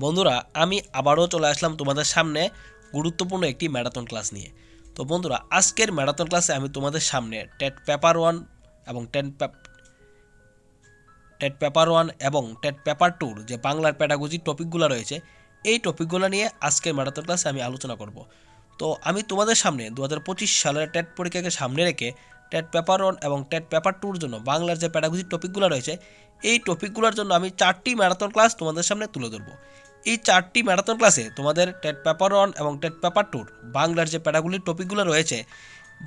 বন্ধুরা, আমি আবারও চলে আসলাম তোমাদের সামনে গুরুত্বপূর্ণ একটি ম্যারাথন ক্লাস নিয়ে। তো বন্ধুরা, আজকের ম্যারাথন ক্লাসে আমি তোমাদের সামনে টেট পেপার 1 এবং টেট পেপার 1 এবং টেট পেপার 2 যে বাংলার প্যাডাগজি টপিকগুলো রয়েছে, এই টপিকগুলো নিয়ে আজকের ম্যারাথন ক্লাসে আমি আলোচনা করব। তো আমি তোমাদের সামনে 2025 সালের টেট পরীক্ষাকে সামনে রেখে টেট পেপার 1 এবং টেট পেপার 2-র জন্য বাংলার যে প্যাডাগজি টপিকগুলো রয়েছে, এই টপিকগুলোর জন্য আমি 4টি ম্যারাথন ক্লাস তোমাদের সামনে তুলে ধরবো। এই 4টি ম্যারাথন ক্লাসে তোমাদের টেট পেপার 1 এবং টেট পেপার 2-র বাংলার যে প্যাডাগজির টপিকগুলো রয়েছে,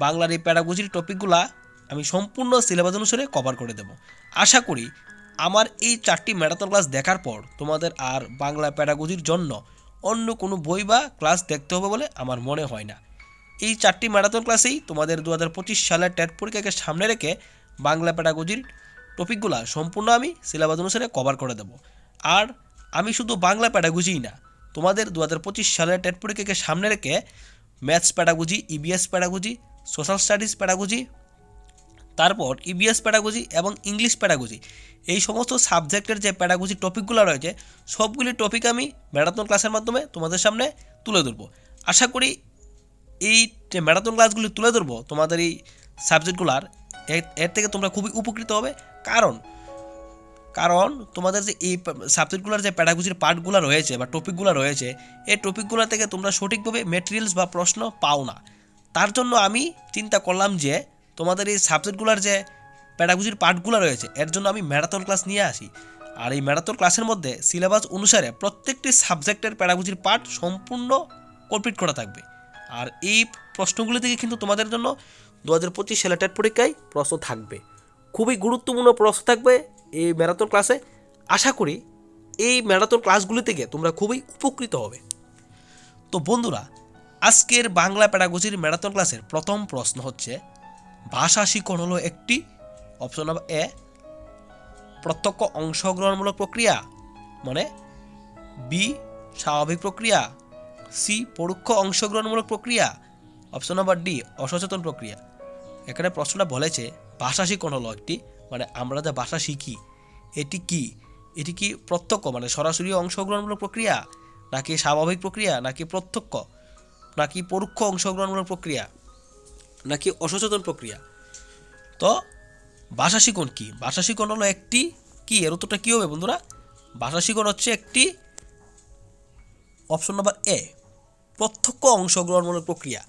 বাংলার এই প্যাডাগজির টপিকগুলো আমি সম্পূর্ণ সিলেবাস অনুসারে কভার করে দেব। আশা করি আমার এই 4টি ম্যারাথন ক্লাস দেখার পর তোমাদের আর বাংলা প্যাডাগজির জন্য অন্য কোনো বই বা ক্লাস দেখতে হবে বলে আমার মনে হয় না। এই 4টি ম্যারাথন ক্লাসেই তোমাদের 2025 সালের টেট পরীক্ষাকে সামনে রেখে বাংলা প্যাডাগজির টপিকগুলো সম্পূর্ণ আমি সিলেবাস অনুসারে কভার করে দেব। আর আমি শুধু বাংলা প্যাডাগজিই না, তোমাদের 2025 সালের টেট পরীক্ষাকে সামনে রেখে maths pedagogy, EBS pedagogy, social studies pedagogy, তারপর ইবিএস প্যাডাগজি এবং ইংলিশ প্যাডাগজি, এই সমস্ত সাবজেক্টের যে প্যাডাগজি টপিকগুলো রয়েছে, সবগুলি টপিক আমি ম্যারাথন ক্লাসের মাধ্যমে তোমাদের সামনে তুলে ধরবো। আশা করি এই যে ম্যারাথন ক্লাসগুলি তুলে ধরবো তোমাদের এই সাবজেক্টগুলার, এর থেকে তোমরা খুবই উপকৃত হবে। কারণ কারণ তোমাদের যে এই সাবজেক্টগুলোর যে প্যাডাগজির পার্টগুলো রয়েছে বা টপিকগুলো রয়েছে, এই টপিকগুলো থেকে তোমরা সঠিকভাবে মেটেরিয়ালস বা প্রশ্ন পাও না। তার জন্য আমি চিন্তা করলাম যে তোমাদের এই সাবজেক্টগুলোর যে প্যাডাগজির পার্টগুলো রয়েছে, এর জন্য আমি ম্যারাথন ক্লাস নিয়ে আসি। আর এই ম্যারাথন ক্লাসের মধ্যে সিলেবাস অনুসারে প্রত্যেকটি সাবজেক্টের প্যাডাগজির পার্ট সম্পূর্ণ কমপ্লিট করা থাকবে। আর এই প্রশ্নগুলি থেকে কিন্তু তোমাদের জন্য 2025 সালের টেট পরীক্ষায় প্রশ্ন থাকবে, খুবই গুরুত্বপূর্ণ প্রশ্ন থাকবে এই ম্যারাথন ক্লাসে। আশা করি এই ম্যারাথন ক্লাসগুলি থেকে তোমরা খুবই উপকৃত হবে। তো বন্ধুরা, আজকের বাংলা প্যাডাগজির ম্যারাথন ক্লাসের প্রথম প্রশ্ন হচ্ছে, ভাষা শিখন হলো একটি, অপশন নাম্বার এ প্রত্যক্ষ অংশগ্রহণমূলক প্রক্রিয়া, মানে বি স্বাভাবিক প্রক্রিয়া, সি পরোক্ষ অংশগ্রহণমূলক প্রক্রিয়া, অপশন নাম্বার ডি অসচেতন প্রক্রিয়া। এখানে প্রশ্নটা বলেছে ভাষা শিখন হলো একটি, মানে আমরা যে ভাষা শিখি এটি কি প্রত্যক্ষ মানে সরাসরি অংশগ্রহণমূলক প্রক্রিয়া, নাকি স্বাভাবিক প্রক্রিয়া, নাকি প্রত্যক্ষ, নাকি পরোক্ষ অংশগ্রহণমূলক প্রক্রিয়া, নাকি অসচেতন প্রক্রিয়া। তো ভাষা শিখন কি? ভাষা শিখন হলো একটি কি, এর উত্তরটা কী হবে বন্ধুরা? ভাষা শিখন হচ্ছে একটি, অপশন নাম্বার এ প্রত্যক্ষ অংশগ্রহণমূলক প্রক্রিয়া,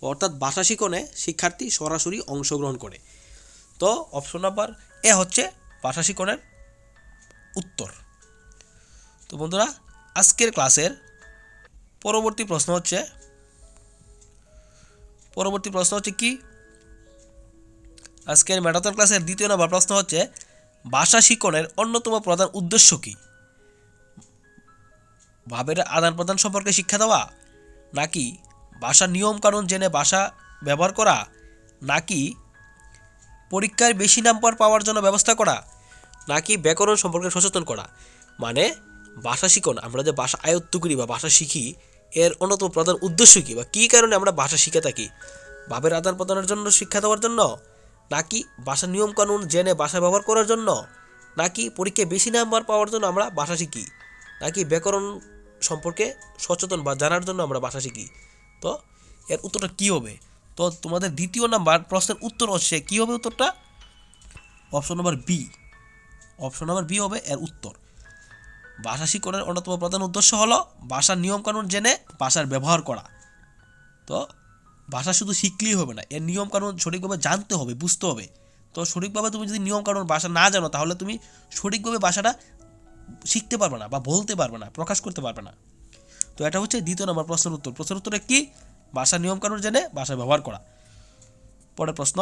অর্থাৎ ভাষা শিখনে শিক্ষার্থী সরাসরি অংশগ্রহণ করে। তো অপশন নাম্বার এ হচ্ছে ভাষা শিখনের উত্তর। তো বন্ধুরা, আজকের ক্লাসের পরবর্তী প্রশ্ন হচ্ছে কি, আজকের ম্যারাথন ক্লাসের দ্বিতীয় নম্বর প্রশ্ন হচ্ছে, ভাষা শিখনের অন্যতম প্রধান উদ্দেশ্য কী? ভাবের আদান প্রদান সম্পর্কে শিক্ষা দেওয়া, নাকি ভাষার নিয়মকানুন জেনে ভাষা ব্যবহার করা, নাকি পরীক্ষায় বেশি নাম্বার পাওয়ার জন্য ব্যবস্থা করা, নাকি ব্যাকরণ সম্পর্কে সচেতন করা। মানে ভাষা শিখন, আমরা যে ভাষা আয়ত্ত করি বা ভাষা শিখি, এর অন্যতম প্রধান উদ্দেশ্য কী বা কী কারণে আমরা ভাষা শিখে থাকি? ভাবের আদান প্রদানের জন্য শিক্ষা দেওয়ার জন্য, নাকি ভাষার নিয়মকানুন জেনে ভাষা ব্যবহার করার জন্য, নাকি পরীক্ষায় বেশি নাম্বার পাওয়ার জন্য আমরা ভাষা শিখি, নাকি ব্যাকরণ সম্পর্কে সচেতন বা জানার জন্য আমরা ভাষা শিখি। তো এর উত্তরটা কী হবে? তো তোমাদের দ্বিতীয় নাম্বার প্রশ্নের উত্তর হচ্ছে কী হবে? উত্তরটা option number B. Option number B হবে এর উত্তর। ভাষা শিখনের অন্যতম প্রধান উদ্দেশ্য হলো ভাষার নিয়মকানুন জেনে ভাষার ব্যবহার করা। তো ভাষা শুধু শিখলেই হবে না, এর নিয়মকানুন সঠিকভাবে জানতে হবে, বুঝতে হবে। তো সঠিকভাবে তুমি যদি নিয়মকানুন ভাষা না জানো, তাহলে তুমি সঠিকভাবে ভাষাটা শিখতে পারবে না বা বলতে পারবে না, প্রকাশ করতে পারবে না। তো এটা হচ্ছে দ্বিতীয় নম্বর প্রশ্নের উত্তর। প্রশ্নের উত্তরে কি? ভাষার নিয়মকানুন জেনে ভাষা ব্যবহার করা। পরের প্রশ্ন,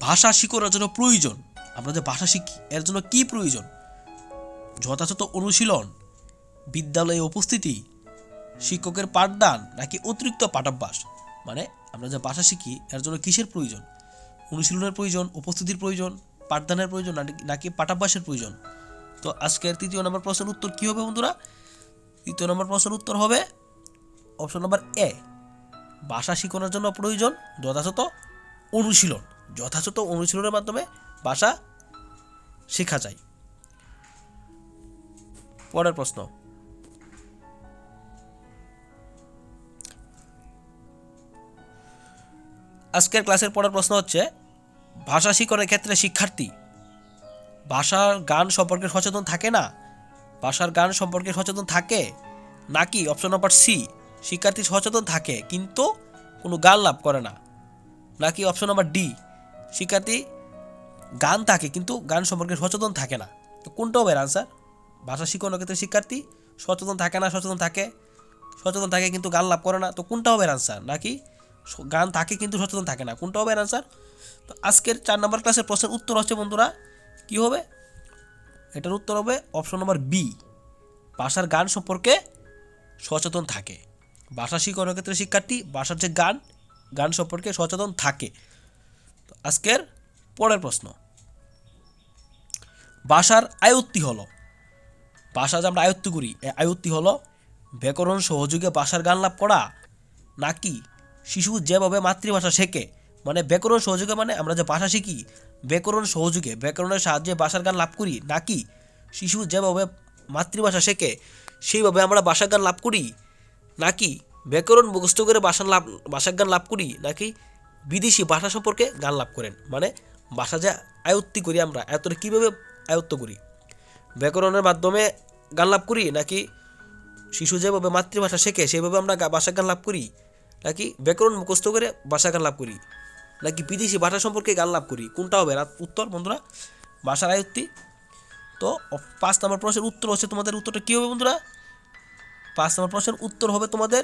ভাষা শিখনের জন্য প্রয়োজন, আমরা যে ভাষা শিখি এর জন্য কি প্রয়োজন? যথাযথ অনুশীলন, বিদ্যালয়ে উপস্থিতি, শিক্ষকের পাঠদান, নাকি অতিরিক্ত পাঠাভ্যাস। মানে আমরা যে ভাষা শিখি এর জন্য কিসের প্রয়োজন? অনুশীলনের প্রয়োজন, উপস্থিতির প্রয়োজন, পাঠদানের প্রয়োজন, নাকি পাঠাভ্যাসের প্রয়োজন। তো আজকের তৃতীয় নম্বর প্রশ্নের উত্তর কী হবে বন্ধুরা? তৃতীয় নম্বর প্রশ্নের উত্তর হবে অপশন নাম্বার এ, ভাষা শিখানোর জন্য প্রয়োজন যথাযথ অনুশীলন। যথাযথ অনুশীলনের মাধ্যমে ভাষা শেখা যায়। পরের প্রশ্ন, আজকের ক্লাসের পরের প্রশ্ন হচ্ছে, ভাষা শিক্ষণের ক্ষেত্রে শিক্ষার্থী ভাষার গান সম্পর্কে সচেতন থাকে না, ভাষার গান সম্পর্কে সচেতন থাকে, নাকি অপশন নাম্বার সি, শিক্ষার্থী সচেতন থাকে কিন্তু কোনো গান লাভ করে না, নাকি অপশন নাম্বার ডি, শিক্ষার্থী গান থাকে কিন্তু গান সম্পর্কে সচেতন থাকে না। তো কোনটা হবে আনসার? ভাষা শিক্ষণের ক্ষেত্রে শিক্ষার্থী সচেতন থাকে না, সচেতন থাকে কিন্তু গান লাভ করে না, তো কোনটা হবে আনসার? নাকি গান থাকে কিন্তু সচেতন থাকে না, কোনটা হবে আনসার? তো আজকের 4 নম্বর ক্লাসের প্রশ্নের উত্তর হচ্ছে বন্ধুরা, কি হবে? এটার উত্তর হবে অপশন নম্বর বি, ভাষার গান সম্পর্কে সচেতন থাকে। ভাষা শিক্ষণের ক্ষেত্রে শিক্ষার্থী ভাষার যে গান সম্পর্কে সচেতন থাকে। তো আজকের পরের প্রশ্ন, ভাষার আয়ত্তি হলো, ভাষা যে আমরা আয়ত্ত করি, আয়ত্তি হলো ব্যাকরণ সহযোগে ভাষার গান লাভ করা, নাকি শিশু যেভাবে মাতৃভাষা শেখে, মানে ব্যাকরণ সহযোগে মানে আমরা যে ভাষা শিখি ব্যাকরণ সহযোগে ব্যাকরণের সাহায্যে ভাষার গান লাভ করি, নাকি শিশু যেভাবে মাতৃভাষা শেখে সেইভাবে আমরা ভাষার গান লাভ করি, নাকি ব্যাকরণ মুখস্থ করে ভাষার গান লাভ করি, নাকি বিদেশি ভাষা সম্পর্কে গান লাভ করেন, মানে ভাষা যে আয়ত্তি করি আমরা এতটা কীভাবে আয়ত্ত করি, ব্যাকরণের মাধ্যমে গান লাভ করি, নাকি শিশু যেভাবে মাতৃভাষা শেখে সেইভাবে আমরা ভাষা গান লাভ করি, নাকি ব্যাকরণ মুখস্থ করে ভাষা গান লাভ করি, নাকি বিদেশি ভাষা সম্পর্কে গান লাভ করি, কোনটা হবে উত্তর বন্ধুরা? ভাষার আয়ত্তি। তো 5 নম্বর প্রশ্নের উত্তর হচ্ছে, তোমাদের উত্তরটা কী হবে বন্ধুরা? 5 নম্বর প্রশ্নের উত্তর হবে তোমাদের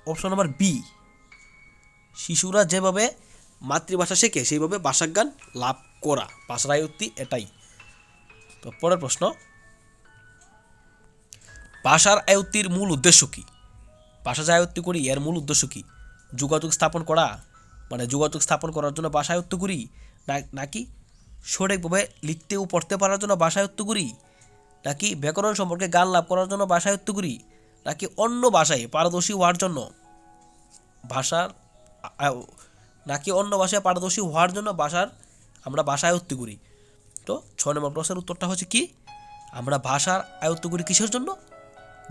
অপশন নাম্বার বি, শিশুরা যেভাবে মাতৃভাষা শেখে সেইভাবে ভাষার গান লাভ করা, ভাষার আয়ত্তি এটাই। তো পরের প্রশ্ন, ভাষার আয়ত্তির মূল উদ্দেশ্য কী? ভাষা যে আয়ত্ত করি এর মূল উদ্দেশ্য কী? যোগাযোগ স্থাপন করা, মানে যোগাযোগ স্থাপন করার জন্য ভাষা আয়ত্ত করি, নাকি সঠিকভাবে লিখতে ও পড়তে পারার জন্য ভাষা আয়ত্ত করি, নাকি ব্যাকরণ সম্পর্কে গান লাভ করার জন্য ভাষা আয়ত্ত করি, নাকি অন্য ভাষায় পারদর্শী হওয়ার জন্য আমরা ভাষা আয়ত্ত করি? তো 6 নম্বর প্রশ্নের উত্তরটা হচ্ছে কি? আমরা ভাষার আয়ত্ত করি কিসের জন্য?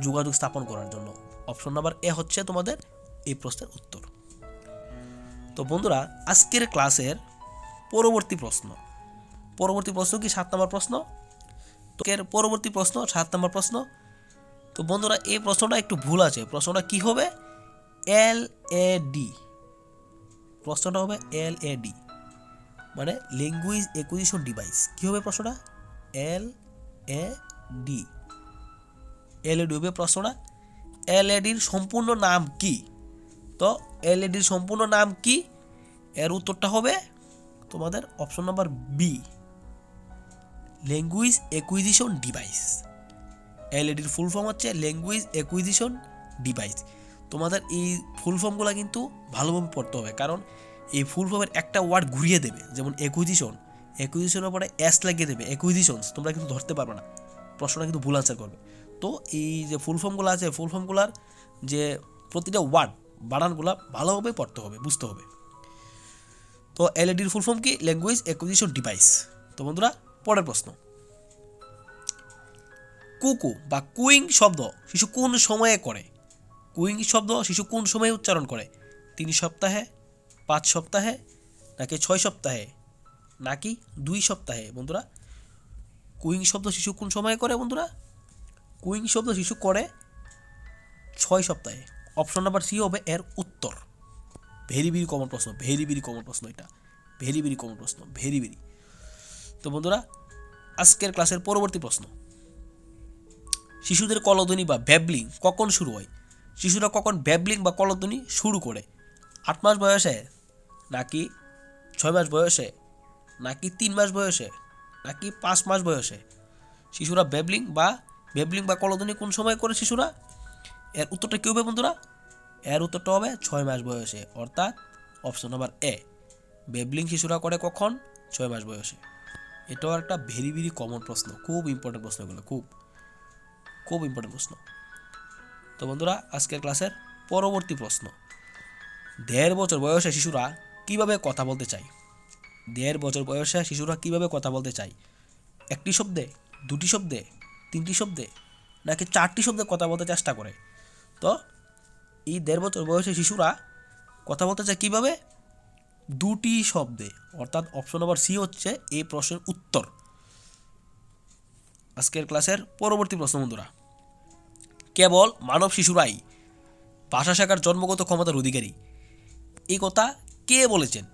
যোগাযোগ স্থাপন করার জন্য। অপশন নাম্বার এ হচ্ছে তোমাদের এই প্রশ্নের উত্তর। তো বন্ধুরা, আজকের ক্লাসের পরবর্তী প্রশ্ন কি 7 নম্বর প্রশ্ন। তো এর পরবর্তী প্রশ্ন 7 নম্বর প্রশ্ন। তো বন্ধুরা, এই প্রশ্নটা একটু ভুল আছে। প্রশ্নটা কি হবে? LAD, প্রশ্নটা হবে LAD, মানে ল্যাঙ্গুয়েজ অ্যাকুইজিশন ডিভাইস। কি হবে প্রশ্নটা? LAD হবে প্রশ্নটা। LADর সম্পূর্ণ নাম কি? তো LADর সম্পূর্ণ নাম কি? এর উত্তরটা হবে তোমাদের option number B, language acquisition device. LADর ফুল ফর্ম হচ্ছে ল্যাঙ্গুয়েজ অ্যাকুইজিশন ডিভাইস। তোমাদের এই ফুল ফর্মগুলো কিন্তু ভালোভাবে পড়তে হবে, কারণ এই ফুল ফর্মের একটা ওয়ার্ড ঘুরিয়ে দেবে, যেমন অ্যাকুইজিশনের পরে এস লাগিয়ে দেবে, অ্যাকুইজিশনস, তোমরা কিন্তু ধরতে পারবে না, প্রশ্নটা কিন্তু ভুল আনসার করবে। তো এই যে ফুল ফর্মগুলো আছে, ফুল ফর্মগুলোর যে প্রতিটা ওয়ার্ড বানানগুলো ভালোভাবে পড়তে হবে, বুঝতে হবে। তো LADর ফুল ফর্ম কি? Language acquisition device. তো বন্ধুরা, পরের প্রশ্ন, কুকু বা কুইং শব্দ শিশু কোন সময়ে করে? কুইং শব্দ শিশু কোন সময়ে উচ্চারণ করে? 3 সপ্তাহে, 5 সপ্তাহে, নাকি 6 সপ্তাহে, নাকি 2 সপ্তাহে? বন্ধুরা, কুইং শব্দ শিশু কোন সময়ে করে বন্ধুরা? কুইং শব্দ শিশু করে 6 সপ্তাহে। অপশন নাম্বার সি হবে এর উত্তর। ভেরি কমন প্রশ্ন, এটা ভেরি কমন প্রশ্ন, ভেরি। তো বন্ধুরা, আজকের ক্লাসের পরবর্তী প্রশ্ন, শিশুদের কলধ্বনি বা ব্যাবলিং কখন শুরু হয়? শিশুরা কখন ব্যাবলিং বা কলধ্বনি শুরু করে? 8 মাস বয়সে, নাকি 6 মাস বয়সে, নাকি 3 মাস বয়সে, নাকি 5 মাস বয়সে? শিশুরা ব্যাবলিং বা কলধ্বনি কোন সময় করে শিশুরা? এর উত্তরটা কী হবে বন্ধুরা? এর উত্তরটা হবে 6 মাস বয়সে, অর্থাৎ অপশন নাম্বার এ, ব্যাবলিং শিশুরা করে কখন? 6 মাস বয়সে। এটাও একটা ভেরি কমন প্রশ্ন, খুব ইম্পর্টেন্ট প্রশ্ন, এগুলো খুব ইম্পর্টেন্ট প্রশ্ন। তো বন্ধুরা, আজকের ক্লাসের পরবর্তী প্রশ্ন, 1.5 বছর বয়সে শিশুরা কিভাবে কথা বলতে চায়? 1.5 বছর বয়সে শিশুরা কিভাবে কথা বলতে চায়? 1টি শব্দে, 2টি শব্দে, 3টি শব্দে, নাকি 4টি শব্দে কথা বলতে চেষ্টা করে? তো এই 1.5 বছর বয়সী শিশুরা কথা বলতে চায় কীভাবে? 2টি শব্দে। অর্থাৎ অপশন নম্বর সি হচ্ছে এই প্রশ্নের উত্তর। আজকের ক্লাসের পরবর্তী প্রশ্ন বন্ধুরা, কেবল মানব শিশুরাই ভাষা শেখার জন্মগত ক্ষমতার অধিকারী, এই কথা কে বলেছেন?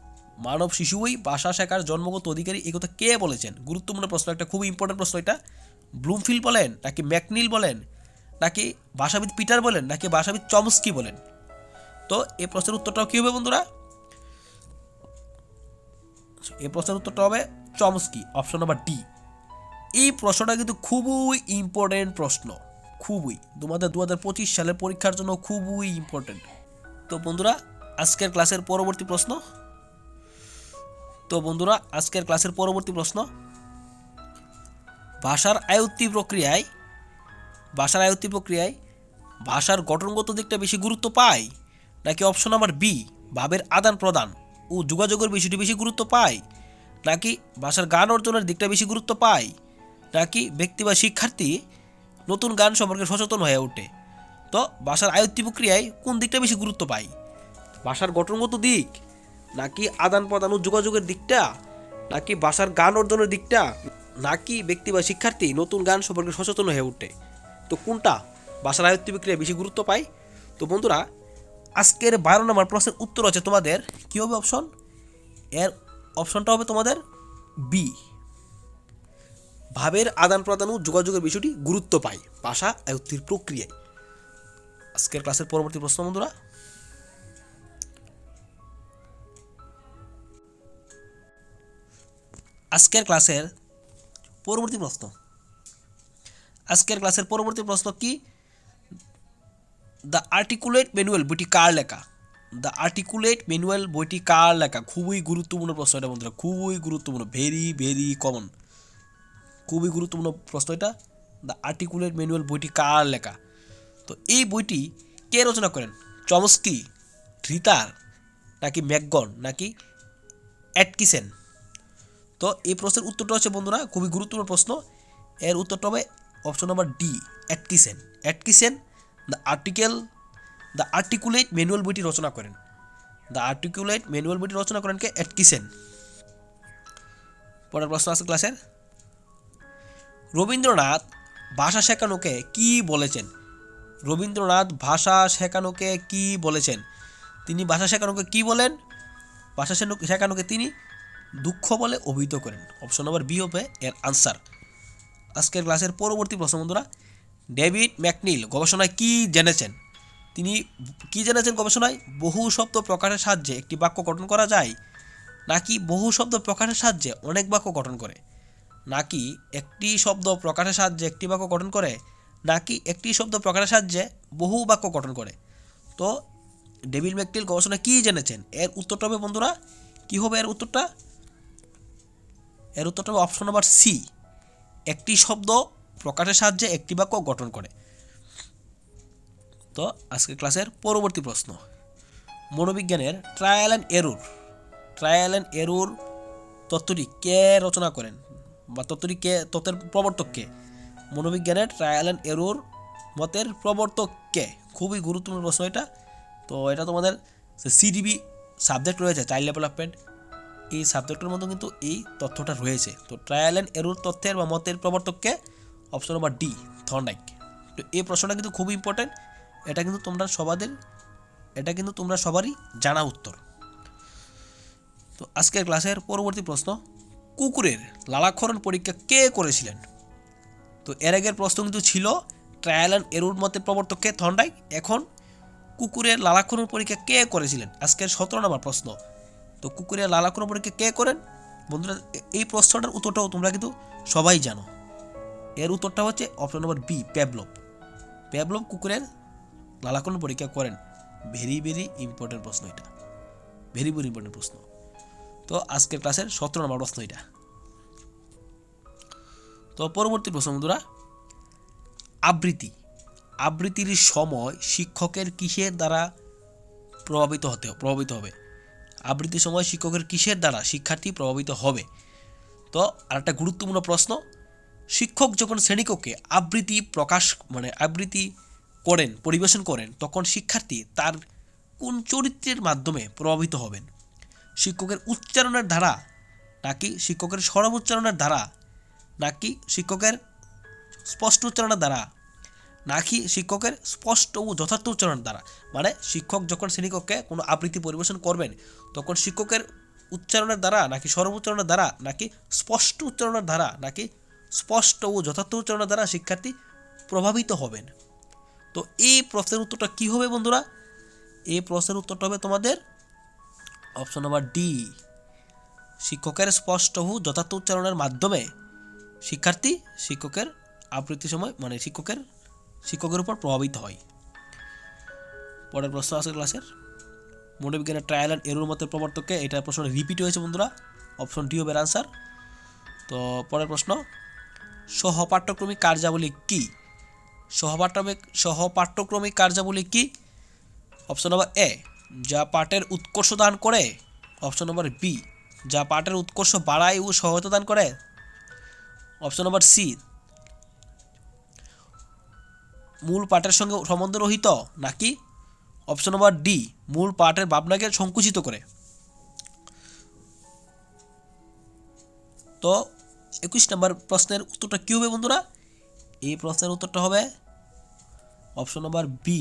মানব শিশুই ভাষা শেখার জন্মগত অধিকারী, এই কথা কে বলেছেন? গুরুত্বপূর্ণ প্রশ্ন, একটা খুবই ইম্পর্টেন্ট প্রশ্ন এটা। ব্লুমফিল্ড বলেন, নাকি ম্যাকনিল বলেন, নাকি ভাষাবিদ পিটার বলেন, নাকি ভাষাবিদ চমস্কি বলেন? তো এই প্রশ্নের উত্তরটাও কী হবে বন্ধুরা? এই প্রশ্নের উত্তরটা হবে চমস্কি, অপশন নাম্বার ডি। এই প্রশ্নটা কিন্তু খুবই ইম্পর্টেন্ট প্রশ্ন, খুবই তোমাদের 2025 সালের পরীক্ষার জন্য খুবই ইম্পর্টেন্ট। তো বন্ধুরা আজকের ক্লাসের পরবর্তী প্রশ্ন, ভাষার আয়ত্তি প্রক্রিয়ায় ভাষার গঠনগত দিকটা বেশি গুরুত্ব পায়, নাকি অপশন নাম্বার বি ভাবের আদান প্রদান ও যোগাযোগের বিষয়টি বেশি গুরুত্ব পায়, নাকি ভাষার গান অর্জনের দিকটা বেশি গুরুত্ব পায়, নাকি ব্যক্তি বা শিক্ষার্থী নতুন গান সম্পর্কে সচেতন হয়ে ওঠে? তো ভাষার আয়ত্তি প্রক্রিয়ায় কোন দিকটা বেশি গুরুত্ব পায়? ভাষার গঠনগত দিক, নাকি আদান প্রদান ও যোগাযোগের দিকটা, নাকি ভাষার গান অর্জনের দিকটা, নাকি ব্যক্তি বা শিক্ষার্থী নতুন গান সম্পর্কে সচেতন হয়ে ওঠে? তো কোনটা ভাষার আয়ত্তি প্রক্রিয়ায় বেশি গুরুত্ব পায়? তো বন্ধুরা আজকের 12 নম্বর প্রশ্নের উত্তর হচ্ছে তোমাদের কী হবে অপশন? এর অপশনটা হবে তোমাদের বি, ভাবের আদান প্রদান ও যোগাযোগের বিষয়টি গুরুত্ব পায় ভাষা আয়ত্তির প্রক্রিয়ায়। আজকের ক্লাসের পরবর্তী প্রশ্ন বন্ধুরা, আজকের ক্লাসের পরবর্তী প্রশ্ন কি? দ্য আর্টিকুলেট ম্যানুয়াল বইটি কার লেখা? দ্য আর্টিকুলেট ম্যানুয়াল বইটি কার লেখা? খুবই গুরুত্বপূর্ণ প্রশ্ন এটা বন্ধুরা, খুবই গুরুত্বপূর্ণ, ভেরি ভেরি কমন, খুবই গুরুত্বপূর্ণ প্রশ্ন এটা। দ্য আর্টিকুলেট ম্যানুয়াল বইটি কার লেখা? তো এই বইটি কে রচনা করেন? চমস্কি, রিতার, নাকি ম্যাকগন, নাকি অ্যাটকিসন? তো এই প্রশ্নের উত্তরটা হচ্ছে বন্ধুরা খুবই গুরুত্বপূর্ণ প্রশ্ন, এর উত্তরটা হবে option number D, Atkinson the articulate manual বইটি রচনা করেন। কে অ্যাটকিসন। পরের প্রশ্ন আছে ক্লাসের, রবীন্দ্রনাথ ভাষা শেখানোকে কি বলেছেন? তিনি ভাষা শেখানোকে কি বলেন? ভাষা শেখানোকে তিনি দুঃখ বলে অভিহিত করেন। অপশন নম্বর বি হবে এর আনসার। আজকের ক্লাসের পরবর্তী প্রশ্ন বন্ধুরা, ডেভিড ম্যাকনিল গবেষণায় কি জেনেছেন? তিনি কি জেনেছেন গবেষণায়? বহু শব্দ প্রকাশের সাহায্যে একটি বাক্য গঠন করা যায়, নাকি বহু শব্দ প্রকাশের সাহায্যে অনেক বাক্য গঠন করে, নাকি একটি শব্দ প্রকাশের সাহায্যে একটি বাক্য গঠন করে, নাকি একটি শব্দ প্রকাশের সাহায্যে বহু বাক্য গঠন করে? তো ডেভিড ম্যাকনিল গবেষণায় কি জেনেছেন? এর উত্তরটা হবে বন্ধুরা কি হবে? এর উত্তরটা হবে অপশন নাম্বার সি, একটি শব্দ প্রকাশের সাহায্যে একটি বাক্য গঠন করে। তো আজকের ক্লাসের পরবর্তী প্রশ্ন, মনোবিজ্ঞানের ট্রায়াল অ্যান্ড এরর তত্ত্বটি কে রচনা করেন, বা তত্ত্বের প্রবর্তক কে? মনোবিজ্ঞানের ট্রায়াল অ্যান্ড এরর মতের প্রবর্তক কে? খুবই গুরুত্বপূর্ণ প্রশ্ন এটা। তো এটা তোমাদের সিডিবি সাবজেক্ট রয়েছে, চাইল্ড ডেভেলপমেন্ট, এই সাবজেক্টের মধ্যে কিন্তু এই তথ্যটা রয়েছে। তো ট্রায়াল অ্যান্ড এরর তথ্যের বা মতের প্রবর্তককে অপশন নাম্বার ডি, থর্নডাইক। তো এই প্রশ্নটা কিন্তু খুব ইম্পর্টেন্ট, এটা কিন্তু তোমরা সবারই জানা উত্তর। তো আজকের ক্লাসের পরবর্তী প্রশ্ন, কুকুরের লালাক্ষরণ পরীক্ষা কে করেছিলেন? তো এর আগের প্রশ্ন কিন্তু ছিল ট্রায়াল অ্যান্ড এরর মতের প্রবর্তককে থর্নডাইক, এখন কুকুরের লালাক্ষরণ পরীক্ষা কে করেছিলেন? আজকের 17 নম্বর প্রশ্ন। তো কুকুরের লালাক্ষরণ পরীক্ষা কে করেন? বন্ধুরা এই প্রশ্নটার উত্তরটাও তোমরা কিন্তু সবাই জানো, এর উত্তরটা হচ্ছে অপশন নম্বর বি, প্যাভলভ কুকুরের লালাক্ষরণ পরীক্ষা করেন। ভেরি ভেরি ইম্পর্টেন্ট প্রশ্ন এটা, ভেরি ভেরি ইম্পর্টেন্ট প্রশ্ন। তো আজকের ক্লাসের 17 নম্বর প্রশ্ন এটা। তো পরবর্তী প্রশ্ন বন্ধুরা, আবৃত্তির সময় শিক্ষকের কিসের দ্বারা প্রভাবিত হবে? আবৃত্তির সময় শিক্ষকের কিসের দ্বারা শিক্ষার্থী প্রভাবিত হবে? তো আরেকটা গুরুত্বপূর্ণ প্রশ্ন, শিক্ষক যখন শ্রেণীকক্ষে আবৃত্তি করেন, পরিবেশন করেন, তখন শিক্ষার্থী তার কোন চরিত্রের মাধ্যমে প্রভাবিত হবেন? শিক্ষকের উচ্চারণের দ্বারা, নাকি শিক্ষকের সরব উচ্চারণের দ্বারা, নাকি শিক্ষকের স্পষ্ট উচ্চারণের দ্বারা, নাকি শিক্ষকের স্পষ্ট ও যথার্থ উচ্চারণের দ্বারা? মানে শিক্ষক যখন শ্রেণীকক্ষে কোনো আবৃত্তি পরিবেশন করবেন, তখন শিক্ষকের উচ্চারণের দ্বারা, নাকি সরব উচ্চারণের দ্বারা, নাকি স্পষ্ট উচ্চারণের দ্বারা, নাকি স্পষ্ট ও যথার্থ উচ্চারণের দ্বারা শিক্ষার্থী প্রভাবিত হবেন? তো এই প্রশ্নের উত্তরটা কী হবে বন্ধুরা? এই প্রশ্নের উত্তরটা হবে তোমাদের অপশন নাম্বার ডি, শিক্ষকের স্পষ্ট ও যথার্থ উচ্চারণের মাধ্যমে শিক্ষার্থী শিক্ষকের আবৃত্তির সময় শিক্ষকের উপর প্রভাবিত হয়। পরের প্রশ্ন আছে ক্লাসের, মনোবিজ্ঞানের ট্রায়াল অ্যান্ড এরর মতের প্রবর্তককে, এটা প্রশ্ন রিপিট হয়েছে বন্ধুরা, অপশন ডি হবে আনসার। তো পরের প্রশ্ন, সহপাঠ্যক্রমিক কার্যাবলী কি? সহপাঠ্যক্রমিক কার্যাবলী কি? অপশন নম্বর এ, যা পাঠের উৎকর্ষ দান করে। অপশন নম্বর বি, যা পাঠের উৎকর্ষ বাড়ায় ও সহায়তা দান করে। অপশন নম্বর সি, মূল পাঠের সঙ্গে সম্বন্ধরহিত, নাকি অপশন নম্বর ডি, মূল পাঠের ভাবনাকে সংকুচিত করে। তো 21 নম্বর প্রশ্নের উত্তরটা কী হবে বন্ধুরা? এই প্রশ্নের উত্তরটা হবে অপশন নম্বর বি,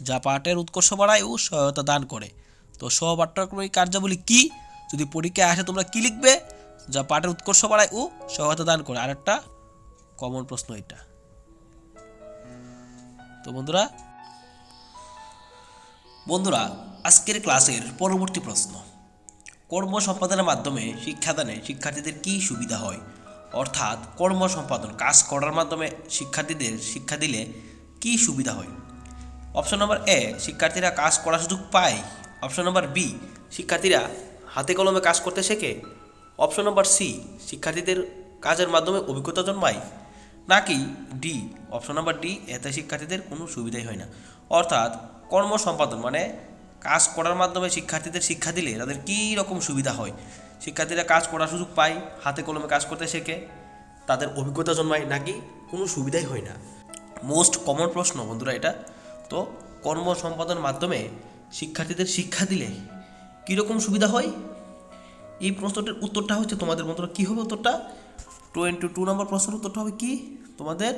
যা পাঠের উৎকর্ষ বাড়ায় ও সহায়তা দান করে। তো সহপাঠ্যক্রমিক কার্যাবলী কি? যদি পরীক্ষায় আসে তোমরা কি লিখবে? যা পাঠের উৎকর্ষ বাড়ায় ও সহায়তা দান করে। আরেকটা কমন প্রশ্ন এটা। তো বন্ধুরা আজকের ক্লাসের পরবর্তী প্রশ্ন, কর্ম সম্পাদনের মাধ্যমে শিক্ষাদানে শিক্ষার্থীদের কী সুবিধা হয়? অর্থাৎ কর্ম সম্পাদন, কাজ করার মাধ্যমে শিক্ষার্থীদের শিক্ষা দিলে কী সুবিধা হয়? অপশন নম্বর এ, শিক্ষার্থীরা কাজ করার সুযোগ পায়। অপশন নম্বর বি, শিক্ষার্থীরা হাতে কলমে কাজ করতে শেখে। অপশন নম্বর সি, শিক্ষার্থীদের কাজের মাধ্যমে অভিজ্ঞতা জন্মায়। নাকি ডি, অপশন নম্বর ডি, এতে শিক্ষার্থীদের কোনো সুবিধাই হয় না। অর্থাৎ কর্ম সম্পাদন মানে কাজ করার মাধ্যমে শিক্ষার্থীদের শিক্ষা দিলে তাদের কী রকম সুবিধা হয়? শিক্ষার্থীরা কাজ করার সুযোগ পায়, হাতে কলমে কাজ করতে শেখে, তাদের অভিজ্ঞতা জন্মায়, নাকি কোনো সুবিধাই হয় না। মোস্ট কমন প্রশ্ন বন্ধুরা এটা। তো কর্ম সম্পাদনের মাধ্যমে শিক্ষার্থীদের শিক্ষা দিলে কীরকম সুবিধা হয়? এই প্রশ্নটির উত্তরটা হচ্ছে তোমাদের বন্ধুরা কী হবে? উত্তরটা 22 নম্বর প্রশ্নের উত্তরটা হবে কি তোমাদের?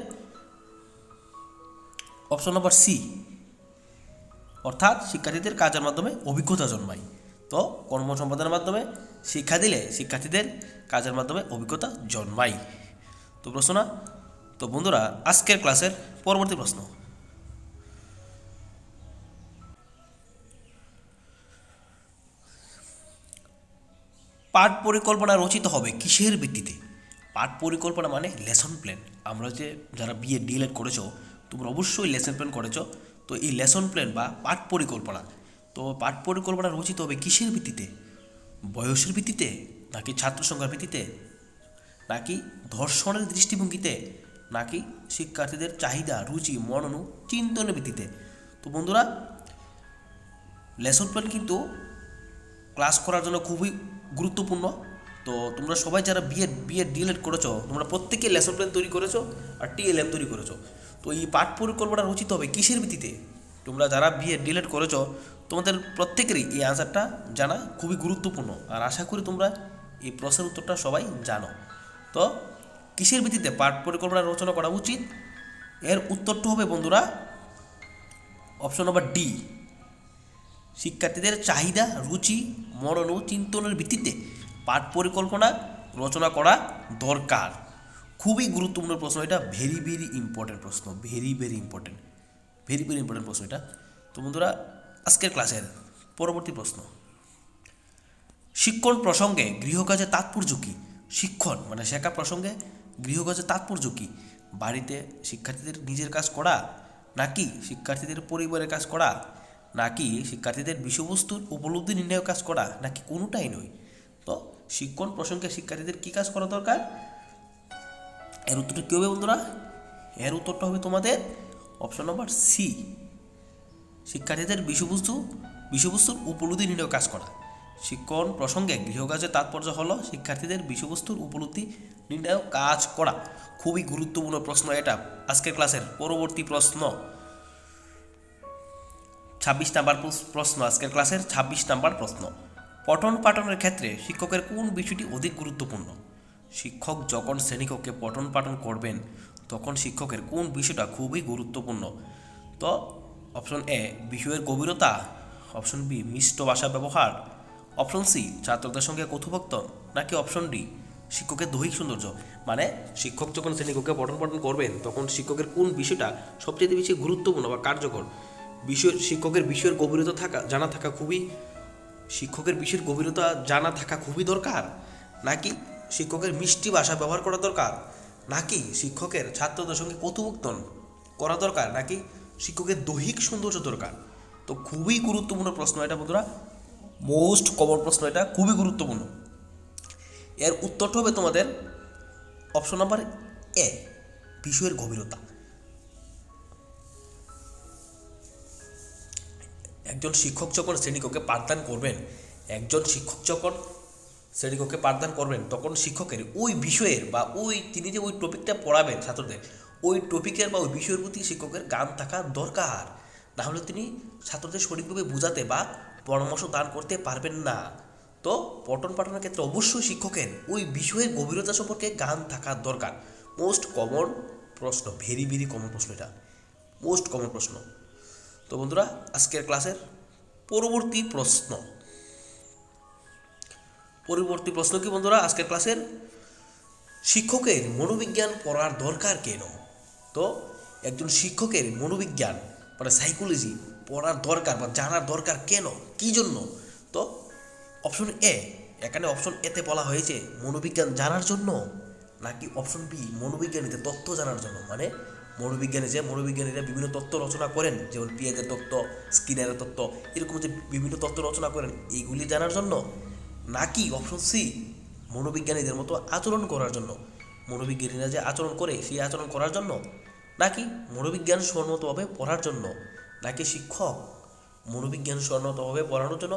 অপশন নম্বর সি, অর্থাৎ শিক্ষার্থীদের কাজের মাধ্যমে অভিজ্ঞতা জন্মায়। তো কর্ম সম্পাদনের মাধ্যমে শিক্ষা দিলে শিক্ষার্থীদের কাজের মাধ্যমে অভিজ্ঞতা জন্মায়। তো প্রশ্ন না? তো বন্ধুরা আজকের ক্লাসের পরবর্তী প্রশ্ন, পাঠ পরিকল্পনা রচিত হবে কিসের ভিত্তিতে? পাঠ পরিকল্পনা মানে লেসন প্ল্যান। আমরা যে যারা বিএ ডিএলএড করেছো তোমরা অবশ্যই লেসন প্ল্যান করেছো। তো এই লেসন প্ল্যান বা পাঠ পরিকল্পনা, তো পাঠ পরিকল্পনা রচিত হবে কিসের ভিত্তিতে? বয়সের ভিত্তিতে, নাকি ছাত্র সংখ্যার ভিত্তিতে, নাকি ধর্ষণের দৃষ্টিভঙ্গিতে, নাকি শিক্ষার্থীদের চাহিদা, রুচি, মনন, চিন্তনের ভিত্তিতে? তো বন্ধুরা লেসন প্ল্যান কিন্তু ক্লাস করার জন্য খুবই গুরুত্বপূর্ণ। তো তোমরা সবাই যারা বিএড ডিএলএড করেছো তোমরা প্রত্যেকে লেসন প্ল্যান তৈরি করেছো আর টিএলএম তৈরি করেছো। তো এই পাঠ পরিকল্পনা রচিত হবে কিসের ভিত্তিতে? তোমরা যারা বিএড ডিএলএড করেছো তোমাদের প্রত্যেকেরই এই আনসারটা জানা খুবই গুরুত্বপূর্ণ, আর আশা করি তোমরা এই প্রশ্নের উত্তরটা সবাই জানো। তো কিসের ভিত্তিতে পাঠ পরিকল্পনা রচনা করা উচিত? এর উত্তরটা হবে বন্ধুরা অপশন নম্বর ডি, শিক্ষার্থীদের চাহিদা, রুচি, মনন ও চিন্তনের ভিত্তিতে পাঠ পরিকল্পনা রচনা করা দরকার। খুবই গুরুত্বপূর্ণ প্রশ্ন এটা, ভেরি ভেরি ইম্পর্টেন্ট প্রশ্ন, ভেরি ভেরি ইম্পর্টেন্ট প্রশ্ন এটা। তো বন্ধুরা আজকের ক্লাসের পরবর্তী প্রশ্ন, শিক্ষণ প্রসঙ্গে গৃহকাজের তাৎপর্য কী? শিক্ষণ মানে শেখা প্রসঙ্গে গৃহকাজের তাৎপর্য কী? বাড়িতে শিক্ষার্থীদের নিজের কাজ করা, নাকি শিক্ষার্থীদের পরিবারের কাজ করা, নাকি শিক্ষার্থীদের বিষয়বস্তুর উপলব্ধি নির্ণয়ের কাজ করা, নাকি কোনোটাই নয়? তো শিক্ষণ প্রসঙ্গে শিক্ষার্থীদের কী কাজ করা দরকার? এর উত্তরটা কী হবে বন্ধুরা? এর উত্তরটা হবে তোমাদের অপশন নম্বর সি, শিক্ষার্থীদের বিষয়বস্তুর উপলব্ধি নির্ণয়ের কাজ করা। শিক্ষণ প্রসঙ্গে গৃহকাজের তাৎপর্য হলো শিক্ষার্থীদের বিষয়বস্তুর উপলব্ধি নির্ণায়ক কাজ করা। খুবই গুরুত্বপূর্ণ প্রশ্ন এটা। আজকের ক্লাসের পরবর্তী প্রশ্ন 26 নাম্বার প্রশ্ন, আজকের ক্লাসের 26 নাম্বার প্রশ্ন। পঠন পাঠনের ক্ষেত্রে শিক্ষকের কোন বিষয়টি অধিক গুরুত্বপূর্ণ? শিক্ষক যখন শ্রেণীকক্ষে পঠন পাঠন করবেন তখন শিক্ষকের কোন বিষয়টা খুবই গুরুত্বপূর্ণ? তো অপশন এ বিষয়ের গভীরতা, অপশন বি মিষ্ট ভাষা ব্যবহার, অপশন সি ছাত্রদের সঙ্গে কথোপকথন, নাকি অপশন ডি শিক্ষকের দৈহিক সৌন্দর্য। মানে শিক্ষক যখন শ্রেণীকক্ষে পঠন পাঠন করবেন তখন শিক্ষকের কোন বিষয়টা সবচেয়ে বেশি গুরুত্বপূর্ণ বা কার্যকর? শিক্ষকের বিষয়ের গভীরতা শিক্ষকের বিষয়ের গভীরতা জানা থাকা খুবই দরকার, নাকি শিক্ষকের মিষ্টি ভাষা ব্যবহার করা দরকার, নাকি শিক্ষকের ছাত্রদের সঙ্গে কথোপকথন করা দরকার, নাকি শিক্ষকের দৈহিক সৌন্দর্য দরকার? তো খুবই গুরুত্বপূর্ণ প্রশ্ন এটা বন্ধুরা, মোস্ট কমন প্রশ্ন এটা, খুবই গুরুত্বপূর্ণ। এর উত্তরটা হবে তোমাদের অপশন নাম্বার এ বিষয়ের গভীরতা। একজন শিক্ষক যখন শ্রেণীকক্ষে পাঠদান করবেন তখন শিক্ষকের ওই বিষয়ের বা তিনি যে ওই টপিকটা পড়াবেন ছাত্রদের, ওই টপিকের বা ওই বিষয়ের প্রতি শিক্ষকের জ্ঞান থাকা দরকার। না হলে তিনি ছাত্রদের সঠিকভাবে বোঝাতে বা পরামর্শ দান করতে পারবেন না। তো পঠন পাঠনের ক্ষেত্রে অবশ্যই শিক্ষকের ওই বিষয়ের গভীরতা সম্পর্কে জ্ঞান থাকা দরকার। মোস্ট কমন প্রশ্ন, ভেরি ভেরি কমন প্রশ্ন এটা, মোস্ট কমন প্রশ্ন। তো বন্ধুরা আজকের ক্লাসের পরবর্তী প্রশ্ন কি বন্ধুরা? আজকের ক্লাসের শিক্ষকের মনোবিজ্ঞান পড়ার দরকার কেন? তো একজন শিক্ষকের মনোবিজ্ঞান মানে সাইকোলজি পড়ার দরকার বা জানার দরকার কেন, কি জন্য? তো অপশন এ, এখানে অপশন এতে বলা হয়েছে মনোবিজ্ঞান জানার জন্য, নাকি অপশন বি মনোবিজ্ঞানীদের তত্ত্ব জানার জন্য। মানে মনোবিজ্ঞানীরা বিভিন্ন তত্ত্ব রচনা করেন, যেমন পিয়াজের তত্ত্ব, স্কিনারের তত্ত্ব, এরকম যে বিভিন্ন তত্ত্ব রচনা করেন এইগুলি জানার জন্য, নাকি অপশন সি মনোবিজ্ঞানীদের মতো আচরণ করার জন্য, মনোবিজ্ঞানীরা যে আচরণ করে সেই আচরণ করার জন্য, নাকি মনোবিজ্ঞান সম্মতভাবে পড়ার জন্য, নাকি শিক্ষক মনোবিজ্ঞান সম্মতভাবে পড়ানোর জন্য